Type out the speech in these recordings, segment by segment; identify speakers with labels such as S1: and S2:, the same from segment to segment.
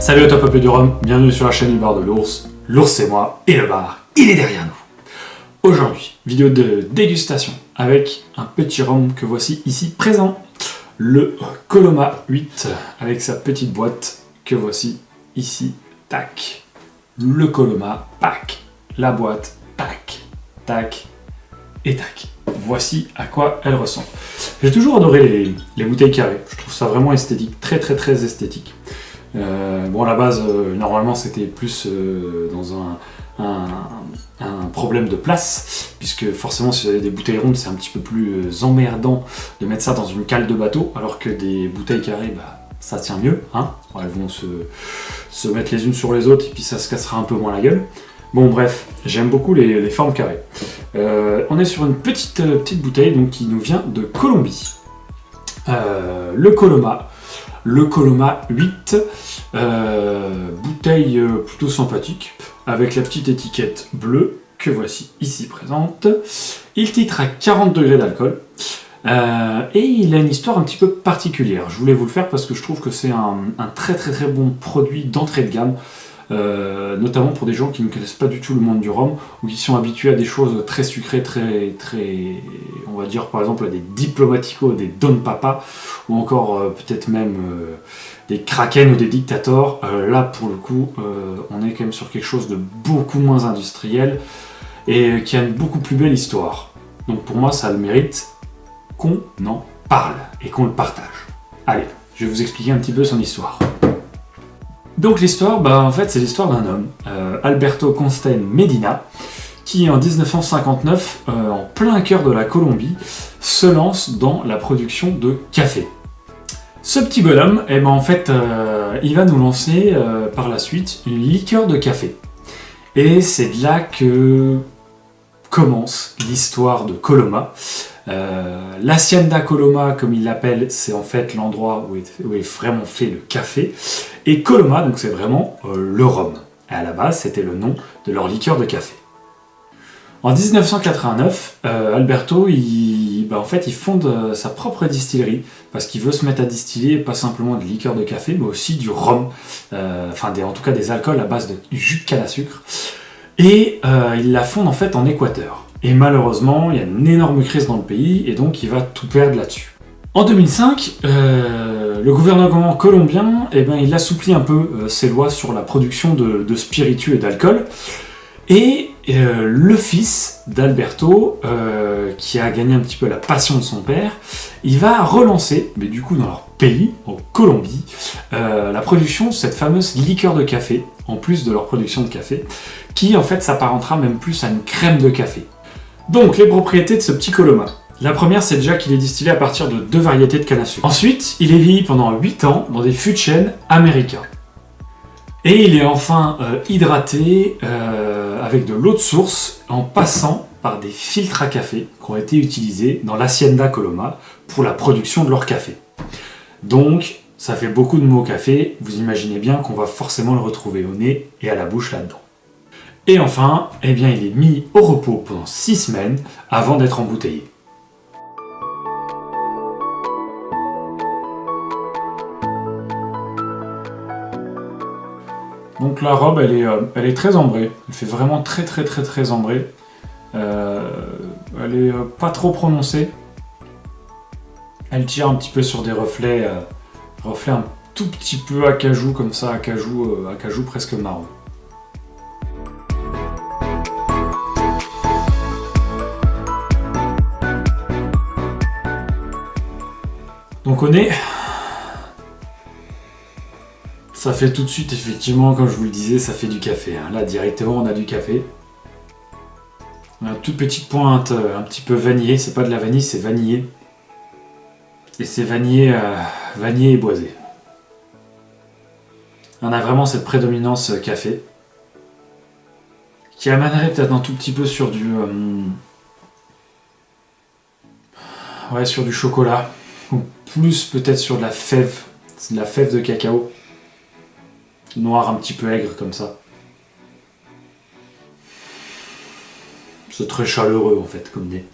S1: Salut au top peuple du rhum, bienvenue sur la chaîne du bar de l'ours. L'ours c'est moi et le bar, il est derrière nous. Aujourd'hui, vidéo de dégustation avec un petit rhum que voici ici présent. Le Coloma 8 avec sa petite boîte que voici ici. Tac. Le Coloma, tac. La boîte, tac. Tac. Et tac. Voici à quoi elle ressemble. J'ai toujours adoré les bouteilles carrées. Je trouve ça vraiment esthétique, très esthétique. Bon, à la base, normalement, c'était plus dans un problème de place, puisque forcément, si vous avez des bouteilles rondes, c'est un petit peu plus emmerdant de mettre ça dans une cale de bateau, alors que des bouteilles carrées, bah, ça tient mieux, hein. Elles vont se mettre les unes sur les autres, et puis ça se cassera un peu moins la gueule. Bon, bref, j'aime beaucoup les formes carrées. On est sur une petite bouteille donc, qui nous vient de Colombie. Le Coloma 8, bouteille plutôt sympathique, avec la petite étiquette bleue que voici ici présente. Il titre à 40 degrés d'alcool, et il a une histoire un petit peu particulière. Je voulais vous le faire parce que je trouve que c'est un très bon produit d'entrée de gamme, notamment pour des gens qui ne connaissent pas du tout le monde du rhum, ou qui sont habitués à des choses très sucrées, très on va dire par exemple à des Diplomatico, des Don Papa, ou encore peut-être même des Kraken ou des Dictator. Là pour le coup on est quand même sur quelque chose de beaucoup moins industriel et qui a une beaucoup plus belle histoire. Donc pour moi ça a le mérite qu'on en parle et qu'on le partage. Allez, je vais vous expliquer un petit peu son histoire. Donc l'histoire, en fait c'est l'histoire d'un homme, Alberto Constaín Medina, qui en 1959, en plein cœur de la Colombie, se lance dans la production de café. Ce petit bonhomme, en fait, il va nous lancer par la suite une liqueur de café. Et c'est de là que commence l'histoire de Coloma. L'Hacienda Coloma, comme il l'appelle, c'est en fait l'endroit où est vraiment fait le café. Et Coloma, donc c'est vraiment le rhum. Et à la base, c'était le nom de leur liqueur de café. En 1989, Alberto, en fait, il fonde sa propre distillerie parce qu'il veut se mettre à distiller pas simplement de liqueur de café, mais aussi du rhum, en tout cas des alcools à base de jus de canne à sucre. Et il la fonde en fait en Équateur. Et malheureusement, il y a une énorme crise dans le pays et donc il va tout perdre là-dessus. En 2005, le gouvernement colombien, il assouplit un peu ses lois sur la production de spiritueux et d'alcool. Et le fils d'Alberto, qui a gagné un petit peu la passion de son père, il va relancer, mais du coup dans leur pays, en Colombie, la production de cette fameuse liqueur de café, en plus de leur production de café, qui en fait s'apparentera même plus à une crème de café. Donc les propriétés de ce petit Coloma. La première, c'est déjà qu'il est distillé à partir de 2 variétés de canne à sucre. Ensuite, il est vieilli pendant 8 ans dans des fûts de chêne américains. Et il est enfin hydraté avec de l'eau de source en passant par des filtres à café qui ont été utilisés dans l'Hacienda Coloma pour la production de leur café. Donc, ça fait beaucoup de mots café, vous imaginez bien qu'on va forcément le retrouver au nez et à la bouche là-dedans. Et enfin, il est mis au repos pendant 6 semaines avant d'être embouteillé. Donc la robe, elle est très ambrée. Elle fait vraiment très ambrée. Elle est pas trop prononcée. Elle tire un petit peu sur des reflets un tout petit peu acajou comme ça, acajou presque marron. Donc au nez, ça fait tout de suite, effectivement, comme je vous le disais, ça fait du café. Là, directement, on a du café. On a une toute petite pointe, un petit peu vanillée. C'est pas de la vanille, c'est vanillé. Et c'est vanillé et boisé. On a vraiment cette prédominance café, qui amènerait peut-être un tout petit peu sur sur du chocolat. Ou plus peut-être sur de la fève. C'est de la fève de cacao. Noir un petit peu aigre comme ça. C'est très chaleureux en fait comme nez.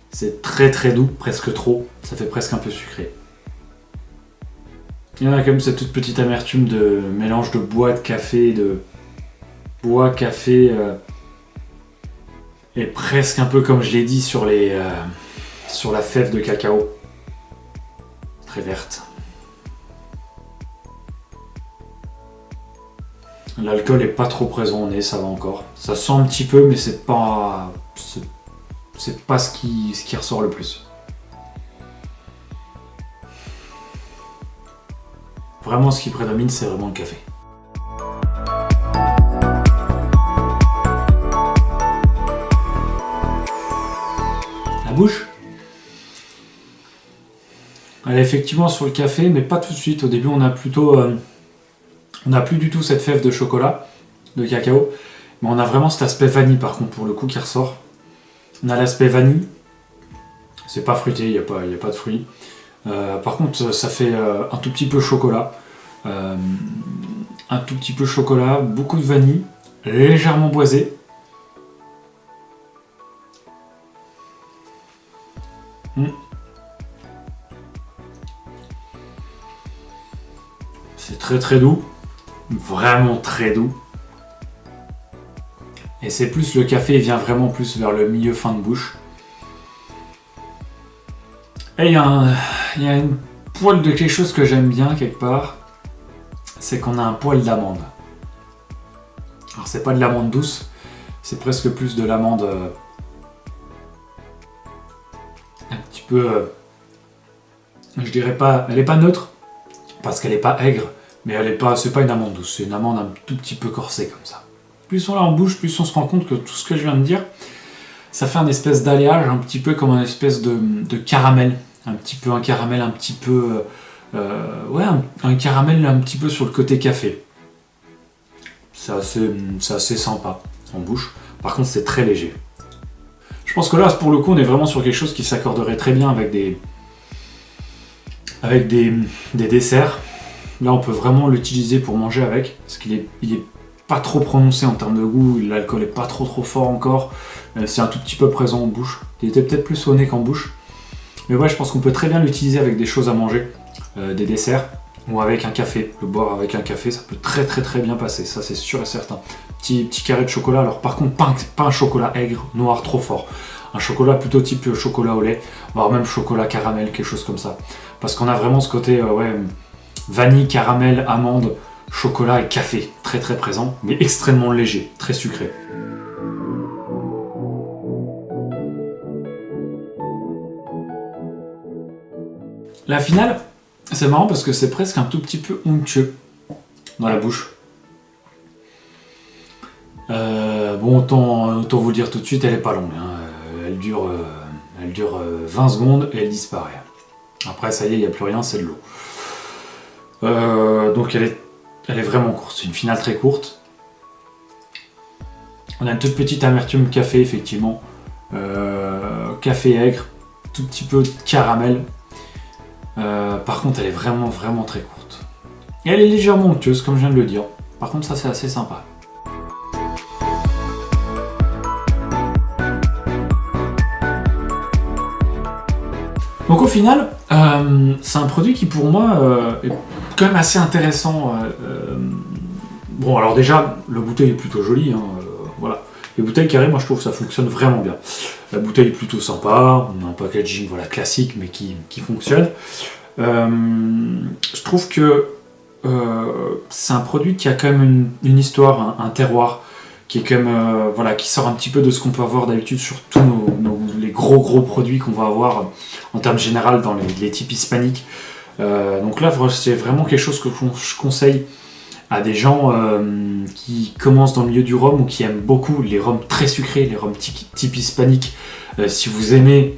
S1: C'est très doux, presque trop. Ça fait presque un peu sucré. Il y en a quand même cette toute petite amertume de mélange de bois, de café, de bois, café, et presque un peu comme je l'ai dit sur la fève de cacao. Très verte. L'alcool est pas trop présent au nez, ça va encore. Ça sent un petit peu, mais c'est pas ce qui ressort le plus. Vraiment, ce qui prédomine, c'est vraiment le café. La bouche, elle est effectivement sur le café, mais pas tout de suite. Au début, on a plus du tout cette fève de chocolat, de cacao, mais on a vraiment cet aspect vanille par contre pour le coup qui ressort. On a l'aspect vanille, c'est pas fruité, il n'y a pas de fruits. Par contre, ça fait un tout petit peu chocolat. Un tout petit peu chocolat, beaucoup de vanille, légèrement boisé. C'est très très doux, vraiment très doux. Et c'est plus le café, il vient vraiment plus vers le milieu fin de bouche. Et il y a une poêle de quelque chose que j'aime bien quelque part, c'est qu'on a un poil d'amande. Alors c'est pas de l'amande douce, c'est presque plus de l'amande un petit peu, je dirais pas, elle est pas neutre parce qu'elle est pas aigre, mais c'est pas une amande douce, c'est une amande un tout petit peu corsée comme ça. Plus on l'a en bouche, plus on se rend compte que tout ce que je viens de dire, ça fait un espèce d'alliage, un petit peu comme un espèce de caramel. Un caramel un petit peu... un caramel un petit peu sur le côté café. C'est assez sympa en bouche. Par contre, c'est très léger. Je pense que là, pour le coup, on est vraiment sur quelque chose qui s'accorderait très bien avec des desserts. Là, on peut vraiment l'utiliser pour manger avec, parce qu'il est pas trop prononcé en termes de goût, l'alcool est pas trop fort encore, c'est un tout petit peu présent en bouche. Il était peut-être plus au nez qu'en bouche. Mais ouais, je pense qu'on peut très bien l'utiliser avec des choses à manger, des desserts, ou avec un café. Le boire avec un café, ça peut très bien passer, ça c'est sûr et certain. Petit carré de chocolat, alors par contre pas un chocolat aigre, noir, trop fort. Un chocolat plutôt type chocolat au lait, voire même chocolat caramel, quelque chose comme ça. Parce qu'on a vraiment ce côté vanille, caramel, amande, chocolat et café, très présent, mais extrêmement léger, très sucré. La finale, c'est marrant parce que c'est presque un tout petit peu onctueux dans la bouche. Autant vous le dire tout de suite, elle est pas longue. Hein. Elle dure 20 secondes et elle disparaît. Après, ça y est, il n'y a plus rien, c'est de l'eau. Donc elle est vraiment courte, c'est une finale très courte. On a une toute petite amertume café, effectivement. Café aigre, tout petit peu de caramel. Par contre, elle est vraiment très courte. Et elle est légèrement onctueuse, comme je viens de le dire. Par contre, ça, c'est assez sympa. Donc au final, c'est un produit qui pour moi est quand même assez intéressant. Bon, alors déjà, la bouteille est plutôt jolie. Hein, voilà. Les bouteilles carrées, moi je trouve que ça fonctionne vraiment bien. La bouteille est plutôt sympa, on a un packaging classique mais qui fonctionne. Je trouve que c'est un produit qui a quand même une histoire, un terroir, qui est quand même qui sort un petit peu de ce qu'on peut avoir d'habitude sur tous les gros produits qu'on va avoir en termes général dans les types hispaniques. Donc là, c'est vraiment quelque chose que je conseille à des gens qui commencent dans le milieu du rhum ou qui aiment beaucoup les rhums très sucrés, les rhums type hispanique. Si vous aimez,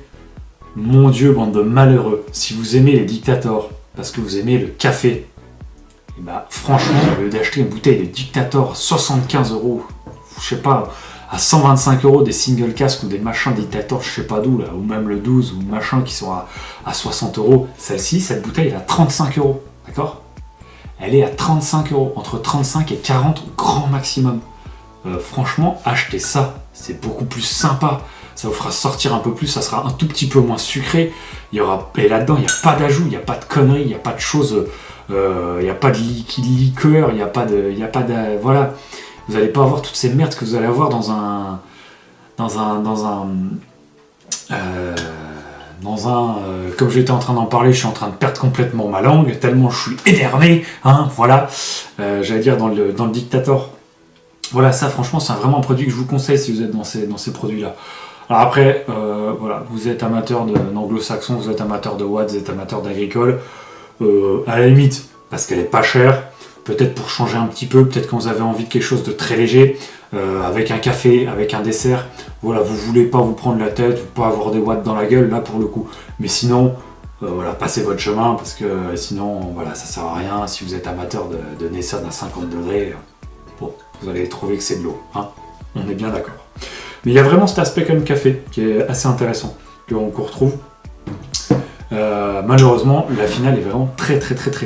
S1: mon Dieu, bande de malheureux, si vous aimez les Dictator, parce que vous aimez le café, et bah franchement, au lieu d'acheter une bouteille de Dictator à 75 €, je sais pas, à 125 € des single casques ou des machins Dictator, je sais pas d'où là, ou même le 12 ou machin qui sont à 60 €, cette bouteille elle est à 35 €, d'accord ? Elle est à 35 €, entre 35 et 40 au grand maximum. Franchement, achetez ça, c'est beaucoup plus sympa. Ça vous fera sortir un peu plus, ça sera un tout petit peu moins sucré. Et là-dedans, il n'y a pas d'ajout, il n'y a pas de conneries, il n'y a pas de choses Il n'y a pas de liqueur, il n'y a pas de... Voilà. Vous n'allez pas avoir toutes ces merdes que vous allez avoir dans un... comme j'étais en train d'en parler, je suis en train de perdre complètement ma langue, tellement je suis énervé, hein, voilà. J'allais dire dans le Dictator. Voilà, ça franchement c'est vraiment un produit que je vous conseille si vous êtes dans ces produits-là. Alors après, voilà, vous êtes amateur d'anglo-saxon, vous êtes amateur de Watts, vous êtes amateur d'agricole, à la limite, parce qu'elle est pas chère, peut-être pour changer un petit peu, peut-être quand vous avez envie de quelque chose de très léger, avec un café, avec un dessert, voilà, vous voulez pas vous prendre la tête, ou pas avoir des Watts dans la gueule, là pour le coup. Mais sinon, voilà, passez votre chemin, parce que sinon, voilà, ça sert à rien. Si vous êtes amateur de Nessun à 50 degrés, bon, vous allez trouver que c'est de l'eau, hein, on est bien d'accord. Mais il y a vraiment cet aspect comme café, qui est assez intéressant, qu'on retrouve. Malheureusement, la finale est vraiment très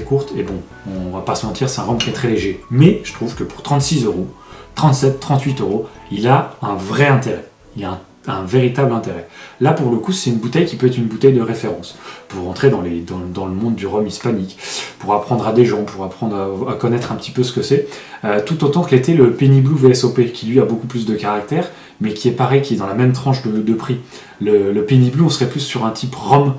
S1: courte, et bon, on va pas se mentir, c'est un rhum qui est très léger. Mais je trouve que pour 36 €, 37, 38 €, il a un vrai intérêt. Il a un véritable intérêt. Là, pour le coup, c'est une bouteille qui peut être une bouteille de référence pour entrer dans le monde du rhum hispanique, pour apprendre à des gens, pour apprendre à connaître un petit peu ce que c'est. Tout autant que l'était le Penny Blue VSOP, qui lui a beaucoup plus de caractère, mais qui est pareil, qui est dans la même tranche de prix. Le Penny Blue, on serait plus sur un type rhum,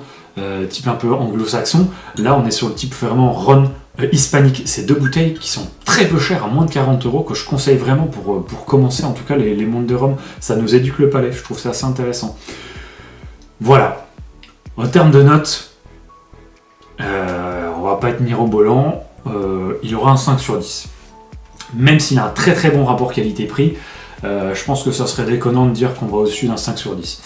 S1: type un peu anglo-saxon. Là, on est sur le type vraiment rhum hispanique. C'est deux bouteilles qui sont très peu chères, à moins de 40 €, que je conseille vraiment pour commencer, en tout cas les mondes de rhum. Ça nous éduque le palais, je trouve ça assez intéressant. Voilà. En termes de notes, on va pas être mirobolant, il aura un 5 sur 10. Même s'il a un très bon rapport qualité-prix, je pense que ça serait déconnant de dire qu'on va au-dessus d'un 5 sur 10.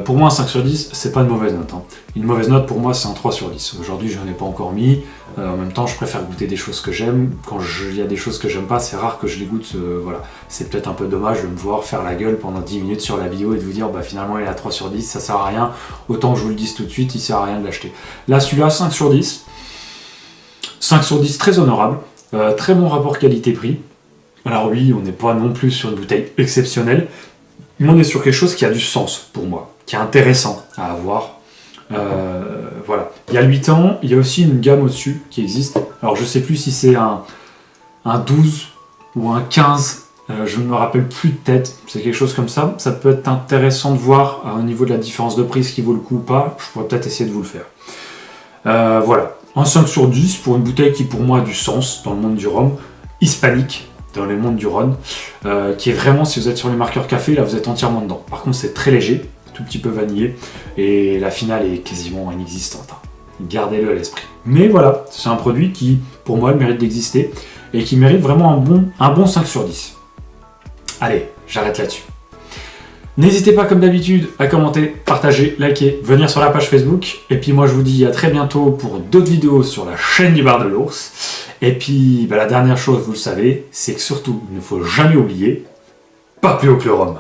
S1: Pour moi, un 5 sur 10, c'est pas une mauvaise note, hein. Une mauvaise note, pour moi, c'est un 3 sur 10. Aujourd'hui, je n'en ai pas encore mis. En même temps, je préfère goûter des choses que j'aime. Quand il y a des choses que j'aime pas, c'est rare que je les goûte. Voilà. C'est peut-être un peu dommage de me voir faire la gueule pendant 10 minutes sur la vidéo et de vous dire, bah finalement, il est à 3 sur 10, ça sert à rien. Autant que je vous le dise tout de suite, il sert à rien de l'acheter. Là, celui-là, 5 sur 10. 5 sur 10, très honorable. Très bon rapport qualité-prix. Alors oui, on n'est pas non plus sur une bouteille exceptionnelle, mais on est sur quelque chose qui a du sens pour moi, qui est intéressant à avoir. Voilà. Il y a le 8 ans, il y a aussi une gamme au-dessus qui existe. Alors je sais plus si c'est un 12 ou un 15, je ne me rappelle plus de tête, c'est quelque chose comme ça. Ça peut être intéressant de voir au niveau de la différence de prix, ce qui vaut le coup ou pas. Je pourrais peut-être essayer de vous le faire. Voilà. Un 5 sur 10 pour une bouteille qui pour moi a du sens dans le monde du rhum, hispanique, dans le monde du rhum, qui est vraiment, si vous êtes sur les marqueurs café, là vous êtes entièrement dedans. Par contre c'est très léger, tout petit peu vanillé, et la finale est quasiment inexistante, hein. Gardez-le à l'esprit. Mais voilà, c'est un produit qui, pour moi, mérite d'exister, et qui mérite vraiment un bon 5 sur 10. Allez, j'arrête là-dessus. N'hésitez pas, comme d'habitude, à commenter, partager, liker, venir sur la page Facebook, et puis moi je vous dis à très bientôt pour d'autres vidéos sur la chaîne du Bar de l'Ours. Et puis, la dernière chose, vous le savez, c'est que surtout, il ne faut jamais oublier, pas plus haut que le rhum.